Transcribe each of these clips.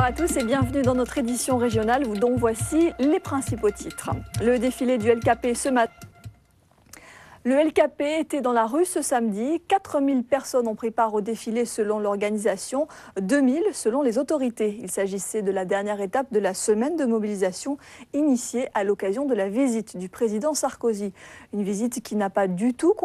à tous et bienvenue dans notre édition régionale dont voici les principaux titres. Le défilé du LKP ce matin. Le LKP était dans la rue ce samedi. 4000 personnes ont pris part au défilé selon l'organisation, 2000 selon les autorités. Il s'agissait de la dernière étape de la semaine de mobilisation initiée à l'occasion de la visite du président Sarkozy. Une visite qui n'a pas du tout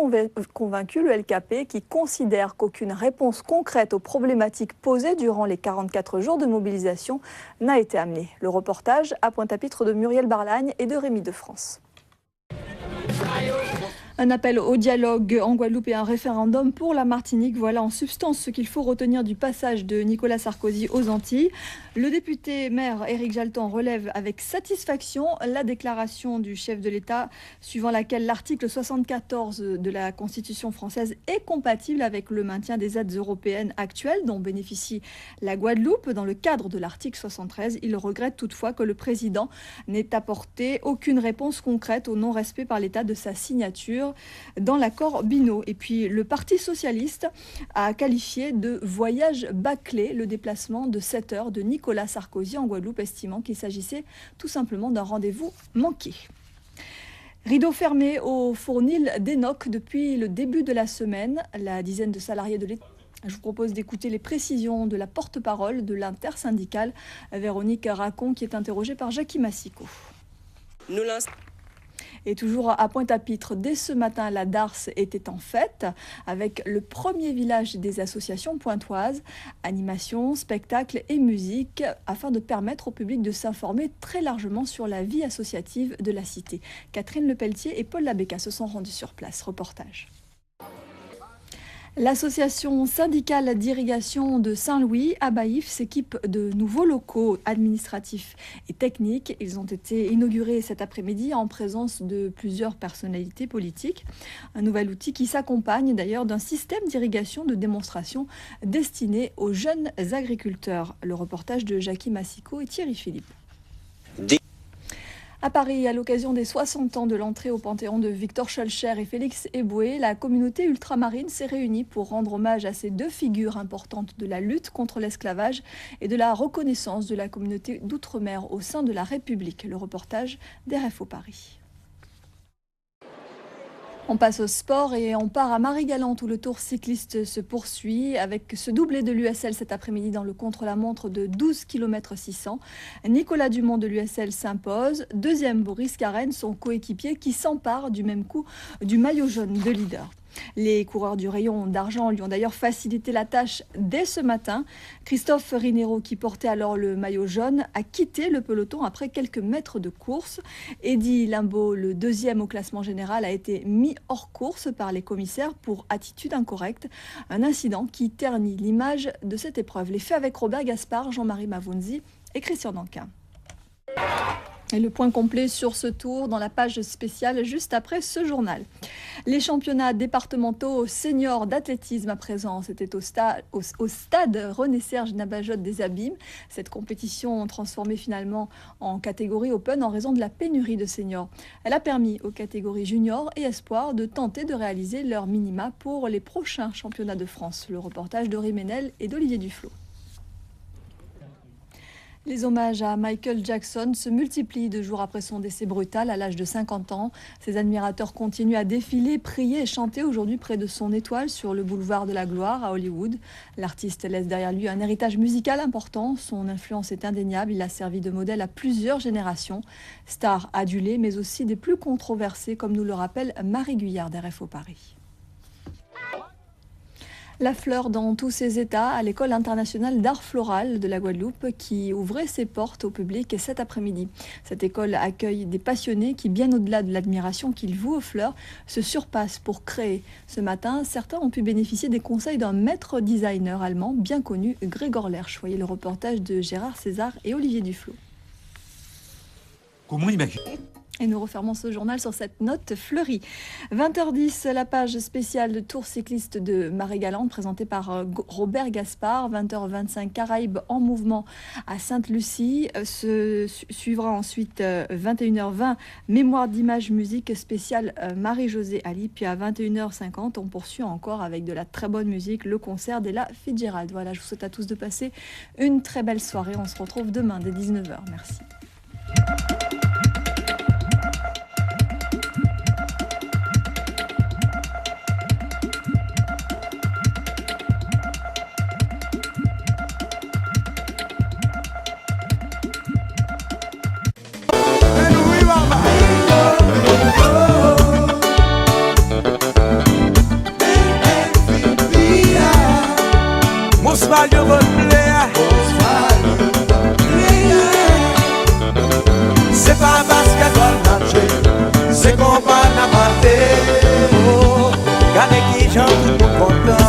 convaincu le LKP qui considère qu'aucune réponse concrète aux problématiques posées durant les 44 jours de mobilisation n'a été amenée. Le reportage à Pointe-à-Pitre de Muriel Barlagne et de Rémi de France. Un appel au dialogue en Guadeloupe et un référendum pour la Martinique. Voilà en substance ce qu'il faut retenir du passage de Nicolas Sarkozy aux Antilles. Le député maire Éric Jalton relève avec satisfaction la déclaration du chef de l'État suivant laquelle l'article 74 de la Constitution française est compatible avec le maintien des aides européennes actuelles dont bénéficie la Guadeloupe dans le cadre de l'article 73. Il regrette toutefois que le président n'ait apporté aucune réponse concrète au non-respect par l'État de sa signature dans l'accord Binot. Et puis le Parti socialiste a qualifié de voyage bâclé le déplacement de 7 heures de Nicolas Sarkozy en Guadeloupe, estimant qu'il s'agissait tout simplement d'un rendez-vous manqué. Rideau fermé au fournil d'Enoch depuis le début de la semaine. La dizaine de salariés de l'État. Je vous propose d'écouter les précisions de la porte-parole de l'intersyndicale Véronique Racon qui est interrogée par Jackie Massico. Et toujours à Pointe-à-Pitre, dès ce matin, la darse était en fête avec le premier village des associations pointoises, animation, spectacle et musique, afin de permettre au public de s'informer très largement sur la vie associative de la cité. Catherine Lepelletier et Paul Labéca se sont rendus sur place. Reportage. L'association syndicale d'irrigation de Saint-Louis à Baïf s'équipe de nouveaux locaux administratifs et techniques. Ils ont été inaugurés cet après-midi en présence de plusieurs personnalités politiques. Un nouvel outil qui s'accompagne d'ailleurs d'un système d'irrigation de démonstration destiné aux jeunes agriculteurs. Le reportage de Jackie Massico et Thierry Philippe. À Paris, à l'occasion des 60 ans de l'entrée au Panthéon de Victor Schœlcher et Félix Éboué, la communauté ultramarine s'est réunie pour rendre hommage à ces deux figures importantes de la lutte contre l'esclavage et de la reconnaissance de la communauté d'outre-mer au sein de la République. Le reportage d'RFO Paris. On passe au sport et on part à Marie-Galante où le tour cycliste se poursuit avec ce doublé de l'USL cet après-midi dans le contre-la-montre de 12 km 600. Nicolas Dumont de l'USL s'impose. Deuxième, Boris Carène, son coéquipier qui s'empare du même coup du maillot jaune de leader. Les coureurs du rayon d'argent lui ont d'ailleurs facilité la tâche dès ce matin. Christophe Rinero, qui portait alors le maillot jaune, a quitté le peloton après quelques mètres de course. Eddy Limbaud, le deuxième au classement général, a été mis hors course par les commissaires pour attitude incorrecte. Un incident qui ternit l'image de cette épreuve. Les faits avec Robert Gaspard, Jean-Marie Mavounzi et Christian Danquin. Et le point complet sur ce tour dans la page spéciale juste après ce journal. Les championnats départementaux seniors d'athlétisme à présent, c'était au stade René-Serge Nabajotte des Abîmes. Cette compétition transformée finalement en catégorie open en raison de la pénurie de seniors. Elle a permis aux catégories juniors et espoirs de tenter de réaliser leur minima pour les prochains championnats de France. Le reportage de Ménel et d'Olivier Duflot. Les hommages à Michael Jackson se multiplient 2 jours après son décès brutal à l'âge de 50 ans. Ses admirateurs continuent à défiler, prier et chanter aujourd'hui près de son étoile sur le boulevard de la Gloire à Hollywood. L'artiste laisse derrière lui un héritage musical important. Son influence est indéniable. Il a servi de modèle à plusieurs générations. Star adulée, mais aussi des plus controversés, comme nous le rappelle Marie Guyard d'RFO Paris. La fleur dans tous ses états à l'école internationale d'art floral de la Guadeloupe qui ouvrait ses portes au public cet après-midi. Cette école accueille des passionnés qui, bien au-delà de l'admiration qu'ils vouent aux fleurs, se surpassent pour créer. Ce matin, certains ont pu bénéficier des conseils d'un maître designer allemand bien connu, Gregor Lersch. Voyez le reportage de Gérard César et Olivier Duflot. Comment imaginer ? Et nous refermons ce journal sur cette note fleurie. 20h10, la page spéciale de Tour cycliste de Marie-Galante présentée par Robert Gaspard. 20h25, Caraïbes en mouvement à Sainte-Lucie. Suivra ensuite 21h20, Mémoire d'images musique spéciale Marie-Josée Ali. Puis à 21h50, on poursuit encore avec de la très bonne musique, le concert d'Ella Fitzgerald. Voilà, je vous souhaite à tous de passer une très belle soirée. On se retrouve demain dès 19h. Merci. C'est pas parce qu'elle doit nager, c'est qu'on va la mater. Regardez qui j'en tout le monde content.